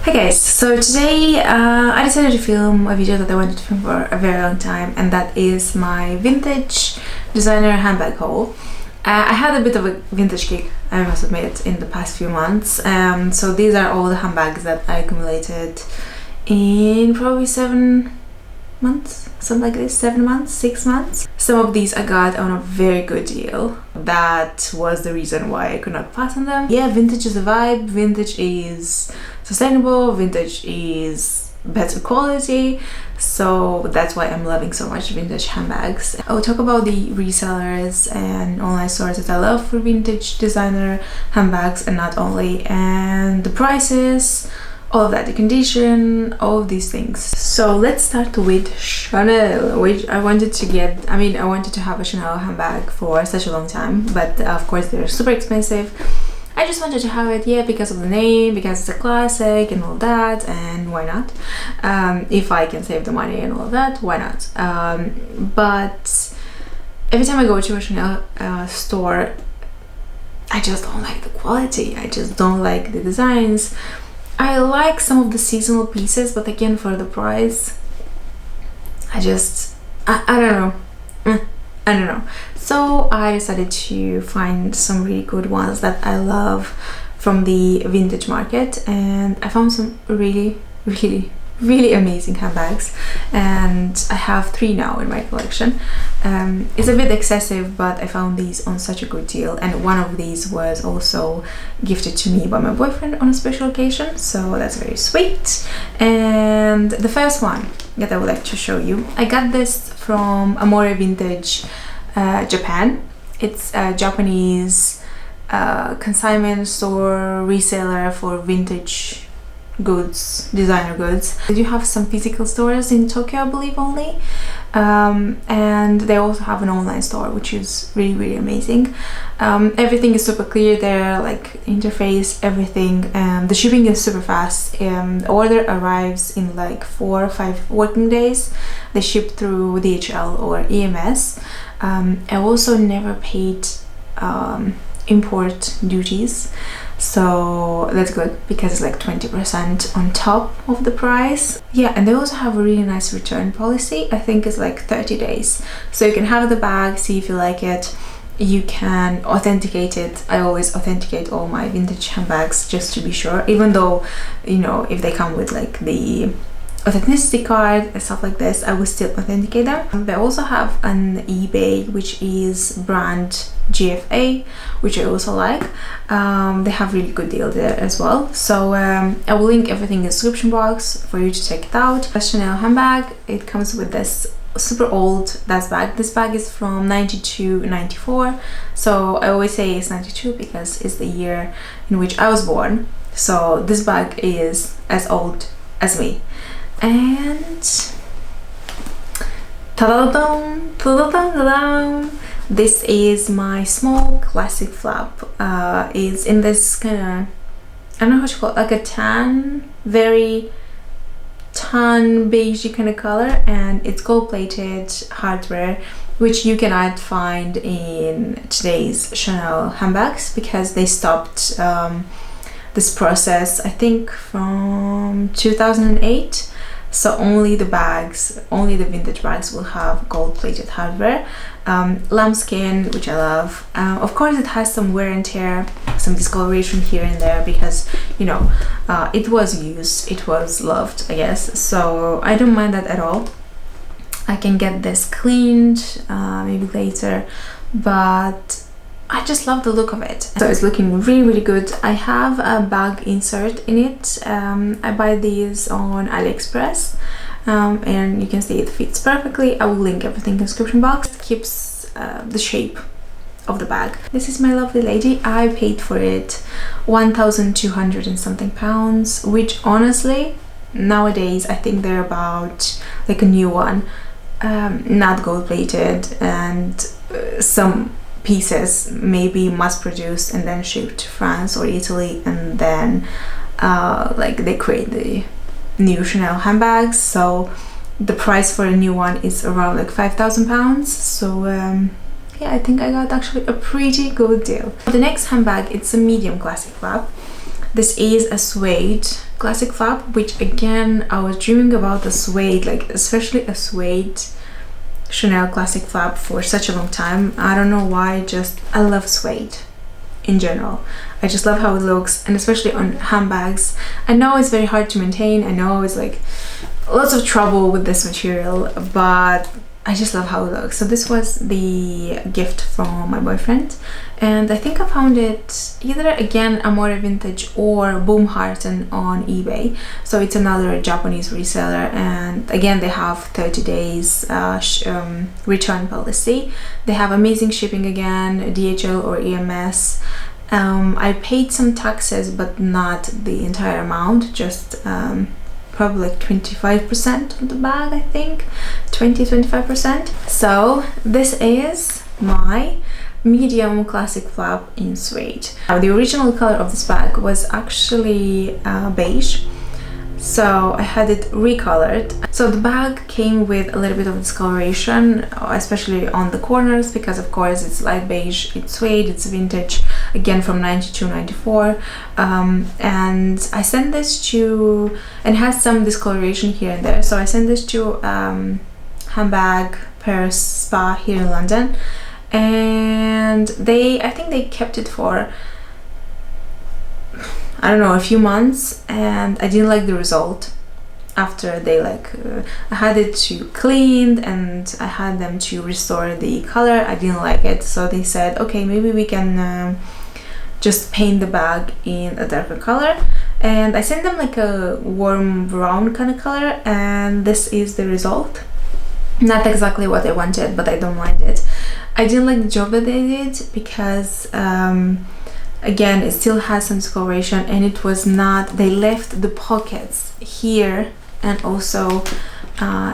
Hey guys, so today I decided to film a video that I wanted to film for a very long time, and that is my vintage designer handbag haul. I had a bit of a vintage kick, I must admit, in the past few months. So these are all the handbags that I accumulated in probably 7 months, something like this, 7 months, 6 months. Some of these I got on a very good deal. That was the reason why I could not pass on them. Yeah, vintage is a vibe, vintage is sustainable, vintage is better quality, so that's why I'm loving so much vintage handbags. I'll talk about the resellers and online stores that I love for vintage designer handbags, and not only, and the prices, all of that, the condition, all of these things. So let's start with Chanel, which I wanted to get. I wanted to have a Chanel handbag for such a long time, but of course they're super expensive. I just wanted to have it, yeah, because of the name, because it's a classic and all that, and why not? If I can save the money and all of that, why not? But every time I go to a Chanel store, I just don't like the quality. I just don't like the designs. I like some of the seasonal pieces, but again, for the price, I don't know. I don't know. So I decided to find some really good ones that I love from the vintage market, and I found some really amazing handbags, and I have 3 now in my collection. It's a bit excessive, but I found these on such a good deal, and one of these was also gifted to me by my boyfriend on a special occasion, so that's very sweet. And the first one that I would like to show you, I got this from Amore Vintage Japan. It's a Japanese consignment store reseller for vintage goods, designer goods. They do have some physical stores in Tokyo, I believe, only, and they also have an online store, which is really amazing. Everything is super clear there, like interface, everything. The shipping is super fast. The order arrives in like 4 or 5 working days. They ship through DHL or EMS. I also never paid import duties, so that's good because it's like 20% on top of the price. Yeah, and they also have a really nice return policy. I think it's like 30 days, so you can have the bag, see if you like it. You can authenticate it. I always authenticate all my vintage handbags just to be sure, even though, you know, if they come with like the authenticity card and stuff like this, I will still authenticate them. They also have an eBay, which is brand GFA, which I also like. They have really good deal there as well, so I will link everything in the description box for you to check it out. A Chanel handbag, it comes with this super old dust bag. This bag is from 92-94, so I always say it's 92 because it's the year in which I was born, so this bag is as old as me. And ta-da-da-dum, ta-da-da-da-dum, this is my small classic flap. It's in this kind of, I don't know how to call it, like a tan, very tan beigey kind of color, and it's gold-plated hardware, which you cannot find in today's Chanel handbags because they stopped this process, I think, from 2008. So only the bags, only the vintage bags will have gold-plated hardware. Lambskin, which I love. Of course, it has some wear and tear, some discoloration here and there because, you know, it was used, it was loved, I guess. So I don't mind that at all. I can get this cleaned maybe later, but I just love the look of it. So it's looking really good. I have a bag insert in it. I buy these on AliExpress, and you can see it fits perfectly. I will link everything in the description box. It keeps the shape of the bag. This is my lovely lady. I paid for it 1,200 and something pounds, which honestly nowadays I think they're about like a new one, not gold plated, and some pieces maybe mass produced and then shipped to France or Italy, and then like they create the new Chanel handbags, so the price for a new one is around like 5,000 pounds. So yeah, I think I got actually a pretty good deal. The next handbag, it's a medium classic flap. This is a Suede classic flap, which again I was dreaming about the suede, like especially a suede Chanel classic flap for such a long time. I don't know why, just I love suede in general. I just love how it looks, and especially on handbags. I know it's very hard to maintain, I know it's like lots of trouble with this material, but I just love how it looks. So this was the gift from my boyfriend, and I think I found it either again Amore Vintage or Boomharten on eBay. So it's another Japanese reseller, and again they have 30 days return policy. They have amazing shipping again, DHL or EMS. I paid some taxes but not the entire amount, just probably like 25% of the bag, I think 20-25%. So this is my medium classic flap in suede. The original color of this bag was actually beige, so I had it recolored. So the bag came with a little bit of discoloration, especially on the corners, because of course it's light beige, it's suede, it's vintage, again from 92-94, and I sent this to, and it has some discoloration here and there, so I sent this to Handbag Paris Spa here in London, and I think they kept it for, I don't know, a few months, and I didn't like the result. After they I had it to cleaned and I had them to restore the color, I didn't like it, so they said okay, maybe we can just paint the bag in a darker color, and I sent them like a warm brown kind of color, and this is the result. Not exactly what I wanted, but I don't mind it. I didn't like the job that they did because again it still has some discoloration, and it was not, they left the pockets here and also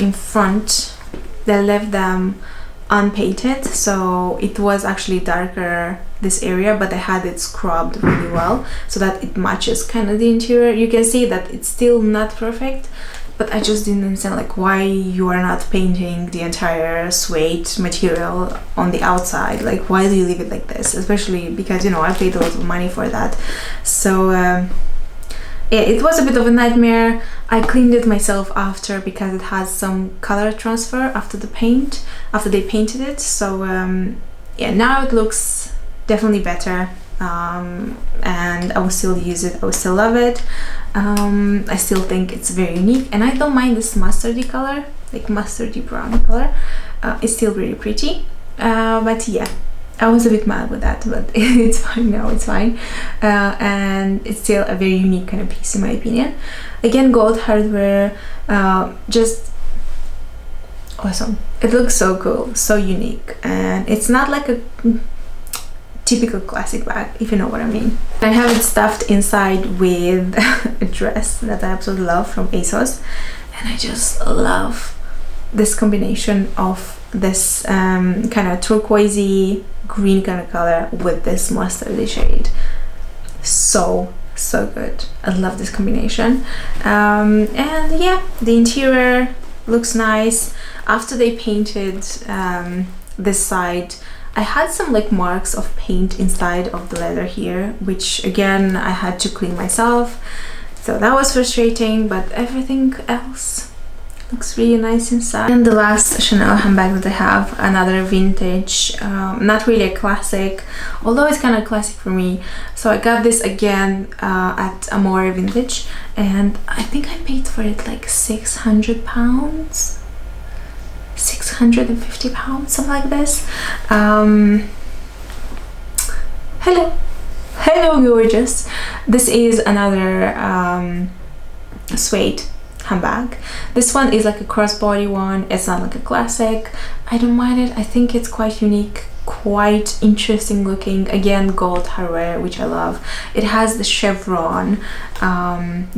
in front, they left them unpainted, so it was actually darker this area, but I had it scrubbed really well so that it matches kind of the interior. You can see that it's still not perfect, but I just didn't understand like why you are not painting the entire suede material on the outside. Like, why do you leave it like this? Especially because, you know, I paid a lot of money for that. So yeah, it was a bit of a nightmare. I cleaned it myself after because it has some color transfer after the paint, after they painted it. So yeah, now it looks definitely better, and I will still use it, I will still love it. I still think it's very unique, and I don't mind this mustardy color, like mustardy brown color. It's still really pretty, but yeah, I was a bit mad with that, but it's fine now, it's fine. And it's still a very unique kind of piece in my opinion. Again, gold hardware, just awesome. It looks so cool, so unique, and it's not like a typical classic bag, if you know what I mean. I have it stuffed inside with a dress that I absolutely love from ASOS, and I just love this combination of this kind of turquoisey green kind of color with this mustardy shade. So good. I love this combination. And yeah, the interior looks nice. After they painted this side, I had some like marks of paint inside of the leather here, which again I had to clean myself, so that was frustrating, but everything else looks really nice inside. And the last Chanel handbag that I have, another vintage, not really a classic, although it's kind of classic for me. So I got this again at Amore Vintage, and I think I paid for it like £600, 650 pounds, something like this. Hello gorgeous. This is another suede handbag. This one is like a crossbody one. It's not like a classic. I don't mind it. I think it's quite unique, quite interesting looking. Again, gold hardware, which I love. It has the chevron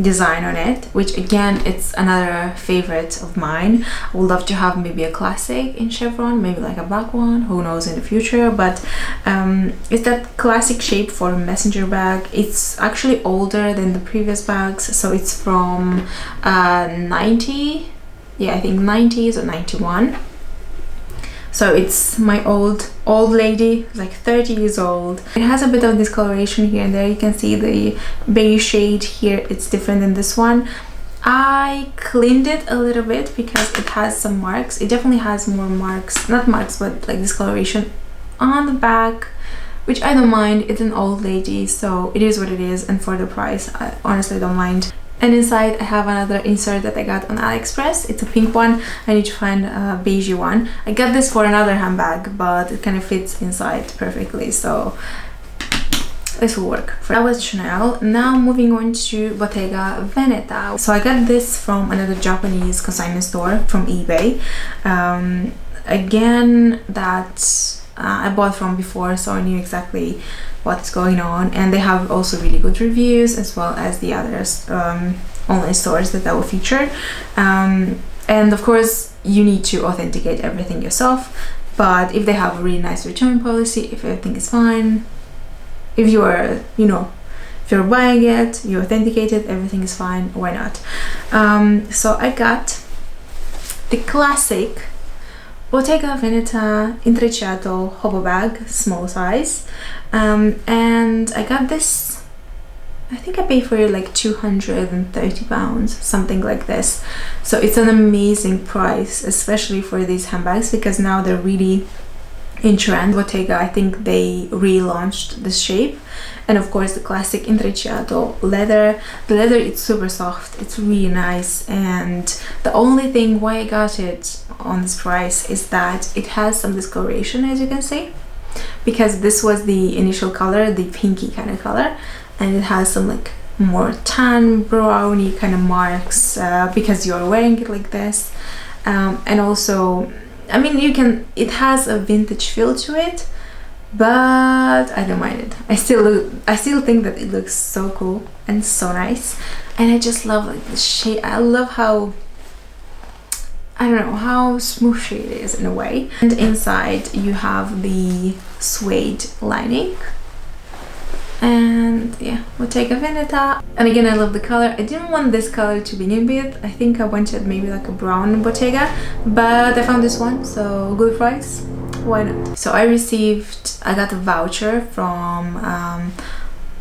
design on it, which again, it's another favorite of mine. I would love to have maybe a classic in chevron, maybe like a black one, who knows in the future, but it's that classic shape for a messenger bag. It's actually older than the previous bags, so it's from 90, yeah, I think 90s or 91. So it's my old lady, like 30 years old. It has a bit of discoloration here and there. You can see the beige shade here, it's different than this one. I cleaned it a little bit because it has some marks. It definitely has more marks, not marks, but like discoloration on the back, which I don't mind. It's an old lady, so it is what it is, and for the price I honestly don't mind. And inside I have another insert that I got on AliExpress. It's a pink one. I need to find a beige one. I got this for another handbag, but it kind of fits inside perfectly, so this will work. That was Chanel. Now moving on to Bottega Veneta. So I got this from another Japanese consignment store from eBay. Again, that I bought from before, so I knew exactly what's going on, and they have also really good reviews as well as the others online stores that I will feature. And of course you need to authenticate everything yourself, but if they have a really nice return policy, if everything is fine, if you are, you know, if you're buying it, you authenticate it, everything is fine, why not? So I got the classic Bottega Veneta Intriciato Hobble bag, small size, and I got this, I think I paid for it like £230, something like this. So it's an amazing price, especially for these handbags, because now they're really in trend. Bottega, I think they relaunched this shape, and of course the classic Intriciato leather. The leather, it's super soft, it's really nice, and the only thing why I got it on this price is that it has some discoloration, as you can see, because this was the initial color, the pinky kind of color, and it has some like more tan browny kind of marks because you're wearing it like this. And also, I mean, it has a vintage feel to it, but I don't mind it. I still think that it looks so cool and so nice, and I just love like the shade. I love how, I don't know, how smooshy it is in a way. And inside you have the suede lining, and yeah, Bottega Veneta. And again, I love the color. I didn't want this color to begin with. I think I wanted maybe like a brown Bottega, but I found this one, so good price, why not? So I got a voucher from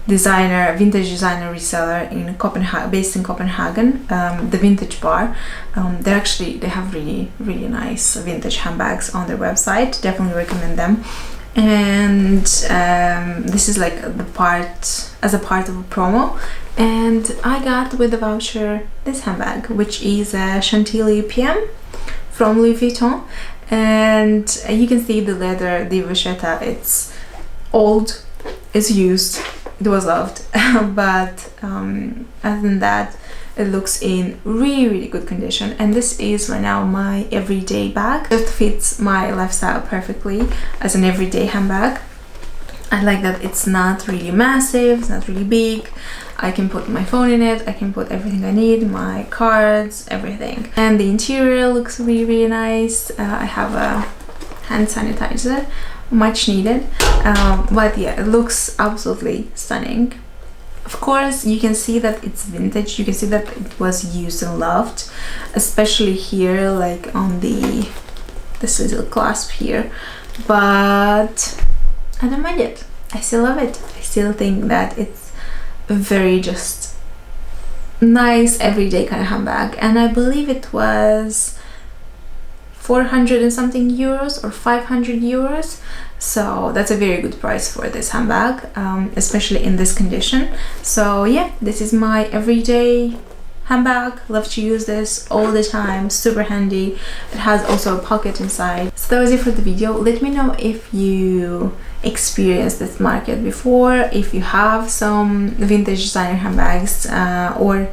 vintage designer reseller in Copenhagen, based in Copenhagen, the Vintage Bar. They have really nice vintage handbags on their website. Definitely recommend them. And this is like as a part of a promo, and I got with the voucher this handbag, which is a Chantilly Pm from Louis Vuitton. And you can see the leather, the vachetta, it's old, it's used, it was loved, but other than that, it looks in really good condition. And this is right now my everyday bag. It fits my lifestyle perfectly as an everyday handbag. I like that it's not really massive, it's not really big. I can put my phone in it, I can put everything I need, my cards, everything. And the interior looks really nice. I have a hand sanitizer, much needed, but yeah, it looks absolutely stunning. Of course, you can see that it's vintage, you can see that it was used and loved, especially here, like on this little clasp here, but I don't mind it. I still love it. I still think that it's a very just nice everyday kind of handbag, and I believe it was 400 and something euros or 500 euros, so that's a very good price for this handbag, especially in this condition. So yeah, this is my everyday handbag. Love to use this all the time, super handy. It has also a pocket inside. So that was it for the video. Let me know if you experienced this market before, if you have some vintage designer handbags, or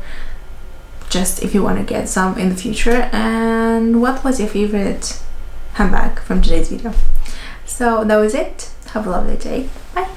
just if you want to get some in the future, and what was your favorite handbag from today's video. So that was it. Have a lovely day. Bye.